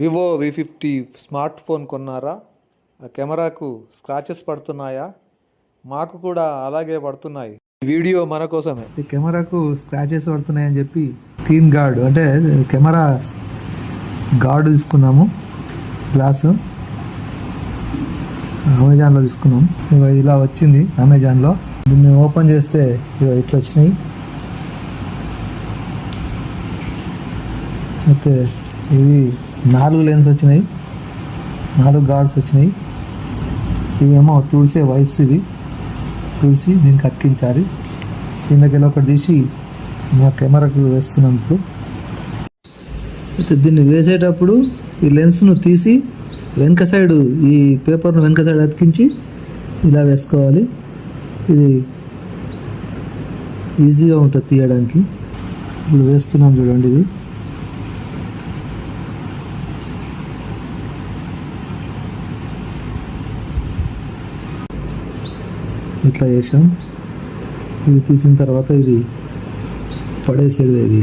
Vivo V50 smart phone కొన్నారా? ఆ కెమెరాకు scratches పడుతున్నాయా? మాకు కూడా అలాగే పడుతున్నాయి. వీడియో మన కోసమే. ఈ కెమెరాకు స్క్రాచెస్ పడుతున్నాయని చెప్పి స్క్రీన్ గార్డ్ అంటే కెమెరా గార్డు తీసుకున్నాము. గ్లాసు అమెజాన్లో తీసుకున్నాం. ఇలా వచ్చింది అమెజాన్లో. దీన్ని ఓపెన్ చేస్తే ఇట్లా వచ్చినాయి. అయితే ఇవి 4 లెన్స్ వచ్చినాయి, 4 గార్డ్స్ వచ్చినాయి. ఇవేమో తుడిసే వైప్స్. ఇవి తుడిసి దీనికి అతికించాలి. కిందకెళ్ళి ఒకటి తీసి మా కెమెరాకు వేస్తున్నాం. ఇప్పుడు అయితే దీన్ని వేసేటప్పుడు ఈ లెన్స్ను తీసి వెనక సైడ్ ఈ పేపర్ను వెనక సైడ్ అతికించి ఇలా వేసుకోవాలి. ఇది ఈజీగా ఉంటుంది తీయడానికి. ఇప్పుడు వేస్తున్నాం చూడండి. ఇది ఇట్లా చేసాం. ఇది తీసిన తర్వాత ఇది పడేసేది. ఇది